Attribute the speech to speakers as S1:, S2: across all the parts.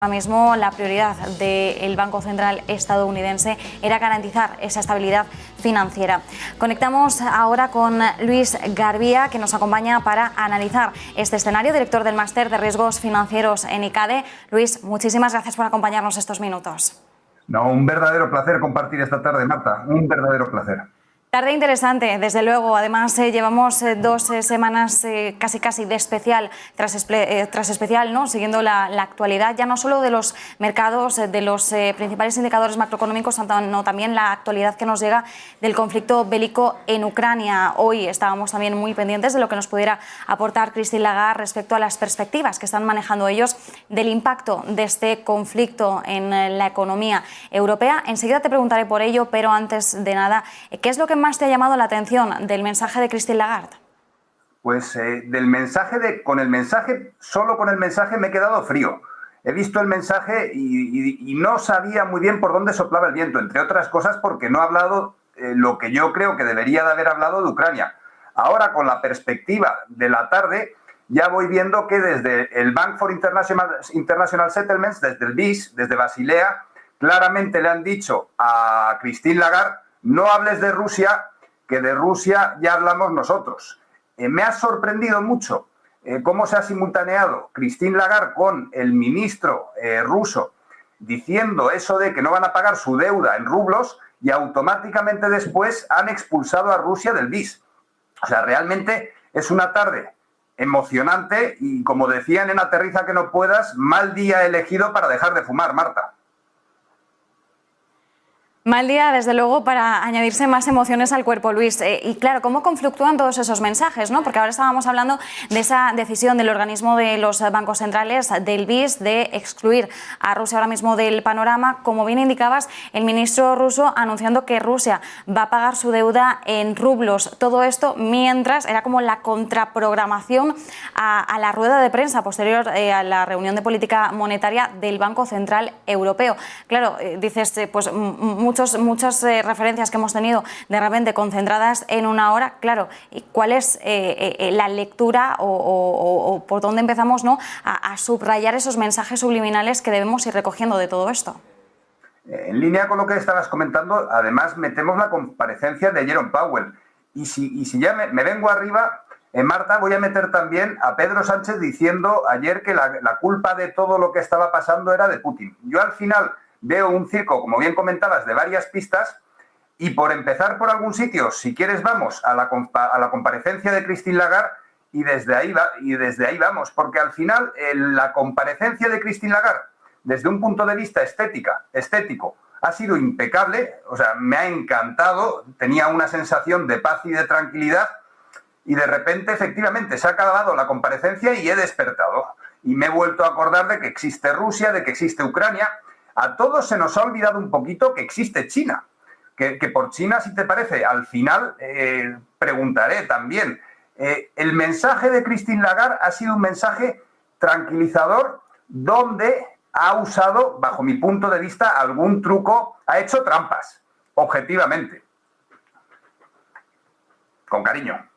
S1: Ahora mismo la prioridad del Banco Central estadounidense era garantizar esa estabilidad financiera. Conectamos ahora con Luis Garbía, que nos acompaña para analizar este escenario, director del Máster de Riesgos Financieros en ICADE. Luis, muchísimas gracias por acompañarnos estos minutos.
S2: No, un verdadero placer compartir esta tarde, Marta, un verdadero placer.
S1: Tarde interesante, desde luego. Además, llevamos 2 semanas casi de especial, tras especial, ¿no? Siguiendo la actualidad, ya no solo de los mercados, de los principales indicadores macroeconómicos, sino también la actualidad que nos llega del conflicto bélico en Ucrania. Hoy estábamos también muy pendientes de lo que nos pudiera aportar Christine Lagarde respecto a las perspectivas que están manejando ellos del impacto de este conflicto en la economía europea. Enseguida te preguntaré por ello, pero antes de nada, ¿qué es lo que más te ha llamado la atención del mensaje de Christine Lagarde?
S2: Pues solo con el mensaje me he quedado frío. He visto el mensaje y no sabía muy bien por dónde soplaba el viento, entre otras cosas porque no ha hablado lo que yo creo que debería de haber hablado de Ucrania. Ahora, con la perspectiva de la tarde, ya voy viendo que desde el Bank for International Settlements, desde el BIS, desde Basilea, claramente le han dicho a Christine Lagarde: no hables de Rusia, que de Rusia ya hablamos nosotros. Me ha sorprendido mucho cómo se ha simultaneado Christine Lagarde con el ministro ruso diciendo eso de que no van a pagar su deuda en rublos, y automáticamente después han expulsado a Rusia del BIS. O sea, realmente es una tarde emocionante y, como decían en Aterriza que no puedas, mal día elegido para dejar de fumar, Marta.
S1: Mal día, desde luego, para añadirse más emociones al cuerpo, Luis. Y claro, ¿cómo conflictúan todos esos mensajes, ¿no? Porque ahora estábamos hablando de esa decisión del organismo de los bancos centrales, del BIS, de excluir a Rusia ahora mismo del panorama. Como bien indicabas, el ministro ruso anunciando que Rusia va a pagar su deuda en rublos. Todo esto mientras era como la contraprogramación a la rueda de prensa posterior a la reunión de política monetaria del Banco Central Europeo. Claro, dices, pues muchas referencias que hemos tenido de repente concentradas en una hora. Claro, ¿cuál es la lectura o por dónde empezamos, ¿no?, a subrayar esos mensajes subliminales que debemos ir recogiendo de todo esto?
S2: En línea con lo que estabas comentando, además metemos la comparecencia de Jerome Powell. Y si ya me vengo arriba, Marta, voy a meter también a Pedro Sánchez diciendo ayer que la culpa de todo lo que estaba pasando era de Putin. Yo al final veo un circo, como bien comentabas, de varias pistas, y por empezar por algún sitio, si quieres, vamos a la comparecencia de Christine Lagarde y desde ahí vamos, porque al final la comparecencia de Christine Lagarde, desde un punto de vista estético, ha sido impecable. O sea, me ha encantado, tenía una sensación de paz y de tranquilidad, y de repente, efectivamente, se ha acabado la comparecencia y he despertado. Y me he vuelto a acordar de que existe Rusia, de que existe Ucrania. A todos se nos ha olvidado un poquito que existe China, que por China, si te parece, al final preguntaré también. El mensaje de Christine Lagarde ha sido un mensaje tranquilizador, donde ha usado, bajo mi punto de vista, algún truco, ha hecho trampas, objetivamente. Con cariño.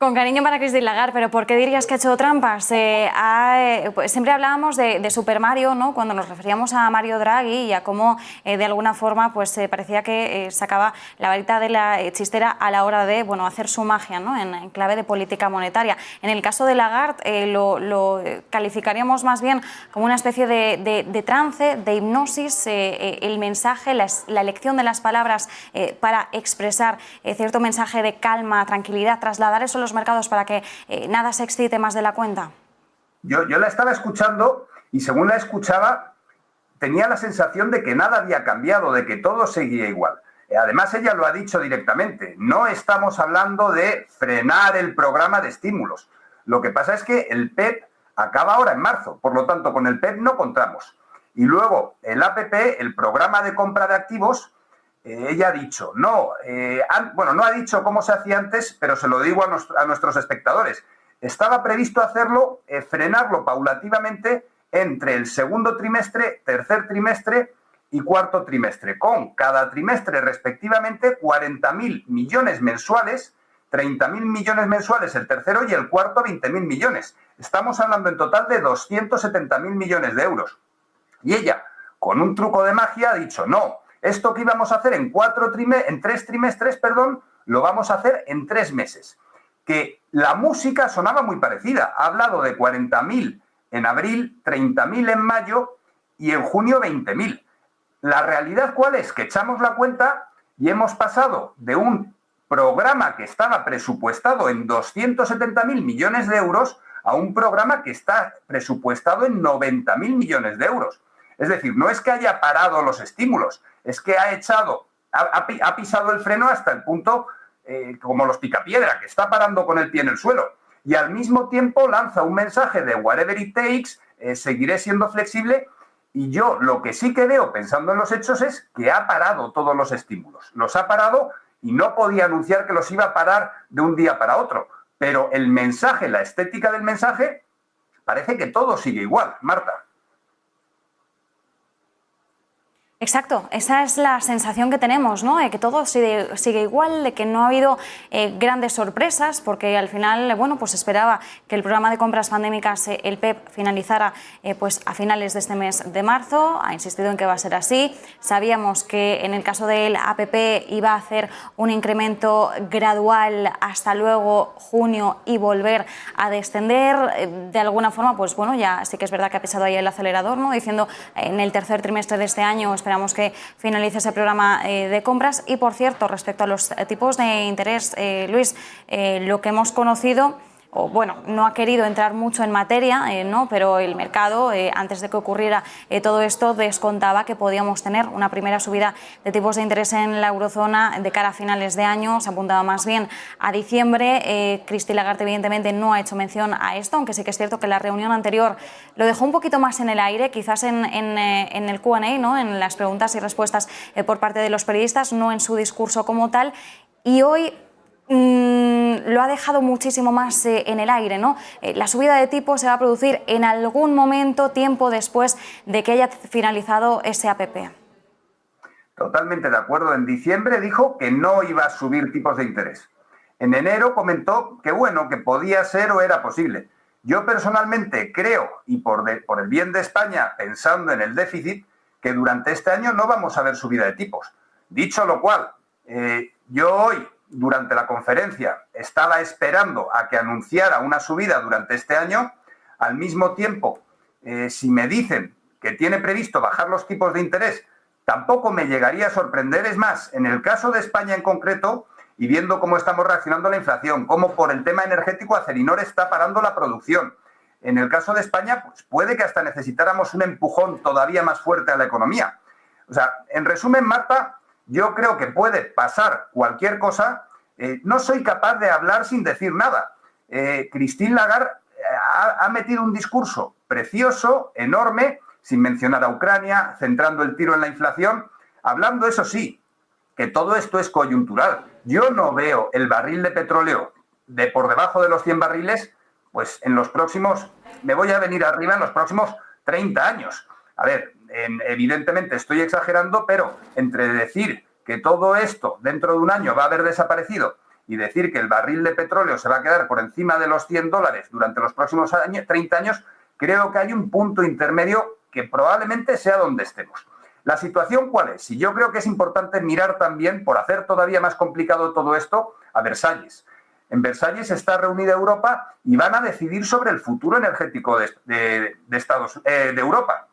S1: Con cariño para Christine Lagarde, pero ¿por qué dirías que ha hecho trampas? Pues siempre hablábamos de Super Mario, ¿no?, cuando nos referíamos a Mario Draghi y a cómo de alguna forma pues parecía que sacaba la varita de la chistera a la hora de, bueno, hacer su magia, ¿no?, en clave de política monetaria. En el caso de Lagarde lo calificaríamos más bien como una especie de trance, de hipnosis, el mensaje, la elección de las palabras para expresar cierto mensaje de calma, tranquilidad, trasladar eso a los mercados para que nada se excite más de la cuenta.
S2: Yo la estaba escuchando y, según la escuchaba, tenía la sensación de que nada había cambiado, de que todo seguía igual. Además, ella lo ha dicho directamente: no estamos hablando de frenar el programa de estímulos. Lo que pasa es que el PEP acaba ahora en marzo, por lo tanto con el PEP no contamos. Y luego el APP, el programa de compra de activos, ella ha dicho, no ha dicho cómo se hacía antes, pero se lo digo a nuestros espectadores. Estaba previsto hacerlo, frenarlo paulativamente entre el segundo trimestre, tercer trimestre y cuarto trimestre, con cada trimestre respectivamente 40.000 millones mensuales, 30.000 millones mensuales el tercero y el cuarto 20.000 millones. Estamos hablando en total de 270.000 millones de euros. Y ella, con un truco de magia, ha dicho, no, esto que íbamos a hacer en 3 trimestres, lo vamos a hacer en 3 meses. Que la música sonaba muy parecida. Ha hablado de 40.000 en abril, 30.000 en mayo y en junio 20.000. La realidad, ¿cuál es? Que echamos la cuenta y hemos pasado de un programa que estaba presupuestado en 270.000 millones de euros a un programa que está presupuestado en 90.000 millones de euros. Es decir, no es que haya parado los estímulos, es que ha pisado el freno hasta el punto, como los picapiedra, que está parando con el pie en el suelo. Y al mismo tiempo lanza un mensaje de whatever it takes, seguiré siendo flexible. Y yo lo que sí que veo, pensando en los hechos, es que ha parado todos los estímulos. Los ha parado y no podía anunciar que los iba a parar de un día para otro. Pero el mensaje, la estética del mensaje, parece que todo sigue igual, Marta.
S1: Exacto, esa es la sensación que tenemos, ¿no? De que todo sigue igual, de que no ha habido grandes sorpresas, porque al final, bueno, pues esperaba que el programa de compras pandémicas, el PEP, finalizara pues a finales de este mes de marzo. Ha insistido en que va a ser así. Sabíamos que en el caso del APP iba a hacer un incremento gradual hasta luego junio y volver a descender. De alguna forma, pues bueno, ya sí que es verdad que ha pisado ahí el acelerador, ¿no? Diciendo en el tercer trimestre de este año esperamos que finalice ese programa de compras. Y, por cierto, respecto a los tipos de interés, Luis, lo que hemos conocido, o bueno, no ha querido entrar mucho en materia, ¿no? Pero el mercado, antes de que ocurriera todo esto, descontaba que podíamos tener una primera subida de tipos de interés en la eurozona de cara a finales de año. Se apuntaba más bien a diciembre. Christine Lagarde, evidentemente, no ha hecho mención a esto, aunque sí que es cierto que la reunión anterior lo dejó un poquito más en el aire, quizás en el Q&A, ¿no? En las preguntas y respuestas por parte de los periodistas, no en su discurso como tal. Y hoy lo ha dejado muchísimo más en el aire, ¿no? La subida de tipo se va a producir en algún momento, tiempo después de que haya finalizado ese APP.
S2: Totalmente de acuerdo. En diciembre dijo que no iba a subir tipos de interés. En enero comentó que bueno, que podía ser o era posible. Yo personalmente creo, y por el bien de España, pensando en el déficit, que durante este año no vamos a ver subida de tipos. Dicho lo cual, yo hoy, durante la conferencia, estaba esperando a que anunciara una subida durante este año. Al mismo tiempo, si me dicen que tiene previsto bajar los tipos de interés, tampoco me llegaría a sorprender. Es más, en el caso de España en concreto, y viendo cómo estamos reaccionando a la inflación, cómo por el tema energético Acerinor está parando la producción. En el caso de España, pues puede que hasta necesitáramos un empujón todavía más fuerte a la economía. O sea, en resumen, Marta, yo creo que puede pasar cualquier cosa. No soy capaz de hablar sin decir nada. Christine Lagarde ha metido un discurso precioso, enorme, sin mencionar a Ucrania, centrando el tiro en la inflación, hablando, eso sí, que todo esto es coyuntural. Yo no veo el barril de petróleo por debajo de los 100 barriles, pues en los próximos, me voy a venir arriba en los próximos 30 años. A ver, evidentemente estoy exagerando, pero entre decir que todo esto dentro de un año va a haber desaparecido y decir que el barril de petróleo se va a quedar por encima de los $100 durante los próximos 30 años, creo que hay un punto intermedio que probablemente sea donde estemos. ¿La situación cuál es? Y yo creo que es importante mirar también, por hacer todavía más complicado todo esto, a Versalles. En Versalles está reunida Europa y van a decidir sobre el futuro energético de Europa.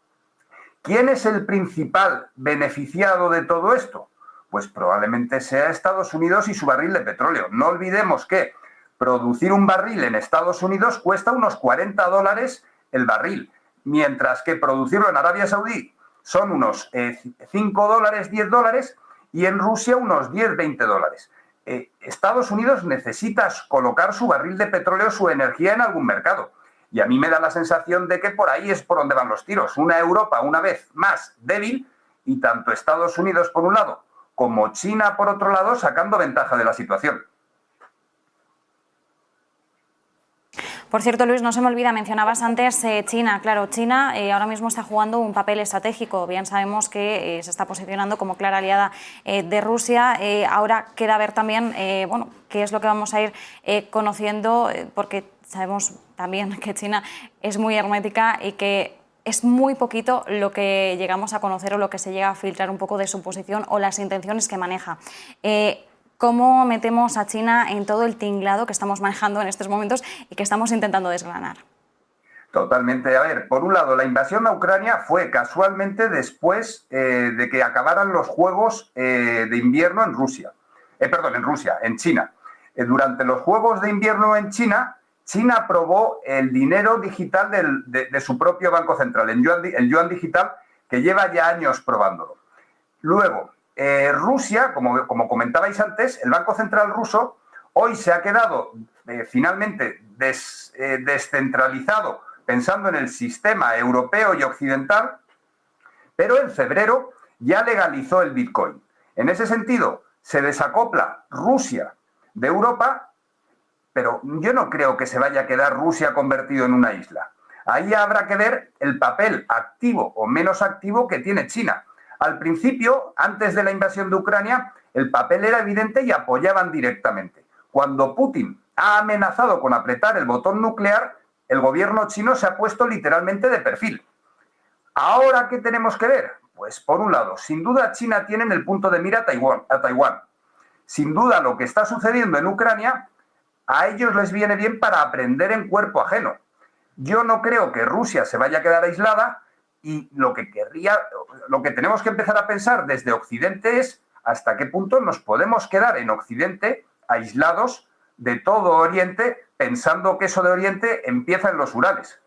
S2: ¿Quién es el principal beneficiado de todo esto? Pues probablemente sea Estados Unidos y su barril de petróleo. No olvidemos que producir un barril en Estados Unidos cuesta unos $40 el barril, mientras que producirlo en Arabia Saudí son unos $5, $10, y en Rusia unos $10, $20. Estados Unidos necesita colocar su barril de petróleo, su energía en algún mercado. Y a mí me da la sensación de que por ahí es por donde van los tiros. Una Europa, una vez más, débil, y tanto Estados Unidos por un lado como China por otro lado sacando ventaja de la situación.
S1: Por cierto, Luis, no se me olvida, mencionabas antes China. Claro, China ahora mismo está jugando un papel estratégico. Bien sabemos que se está posicionando como clara aliada de Rusia. Ahora queda ver también, bueno, qué es lo que vamos a ir conociendo, porque sabemos también que China es muy hermética y que es muy poquito lo que llegamos a conocer o lo que se llega a filtrar un poco de su posición o las intenciones que maneja. ¿Cómo metemos a China en todo el tinglado que estamos manejando en estos momentos y que estamos intentando desgranar?
S2: Totalmente. A ver, por un lado, la invasión a Ucrania fue casualmente después de que acabaran los Juegos de Invierno en Rusia. En China. Durante los Juegos de Invierno en China, China aprobó el dinero digital de su propio Banco Central, el yuan digital, que lleva ya años probándolo. Luego, Rusia, como comentabais antes, el Banco Central ruso hoy se ha quedado finalmente descentralizado, pensando en el sistema europeo y occidental, pero en febrero ya legalizó el Bitcoin. En ese sentido, se desacopla Rusia de Europa, pero yo no creo que se vaya a quedar Rusia convertido en una isla. Ahí habrá que ver el papel activo o menos activo que tiene China. Al principio, antes de la invasión de Ucrania, el papel era evidente y apoyaban directamente. Cuando Putin ha amenazado con apretar el botón nuclear, el gobierno chino se ha puesto literalmente de perfil. ¿Ahora qué tenemos que ver? Pues por un lado, sin duda China tiene en el punto de mira a Taiwán. Sin duda lo que está sucediendo en Ucrania a ellos les viene bien para aprender en cuerpo ajeno. Yo no creo que Rusia se vaya a quedar aislada y lo que tenemos que empezar a pensar desde Occidente es hasta qué punto nos podemos quedar en Occidente aislados de todo Oriente, pensando que eso de Oriente empieza en los Urales.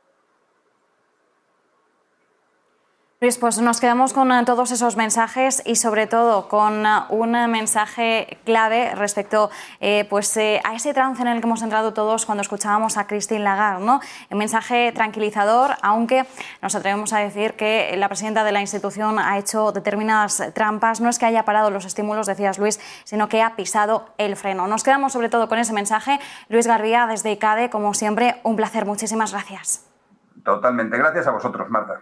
S1: Luis, pues nos quedamos con todos esos mensajes y sobre todo con un mensaje clave respecto a ese trance en el que hemos entrado todos cuando escuchábamos a Christine Lagarde, ¿no? Un mensaje tranquilizador, aunque nos atrevemos a decir que la presidenta de la institución ha hecho determinadas trampas. No es que haya parado los estímulos, decías Luis, sino que ha pisado el freno. Nos quedamos sobre todo con ese mensaje. Luis Garbía, desde ICADE, como siempre, un placer. Muchísimas gracias.
S2: Totalmente. Gracias a vosotros, Marta.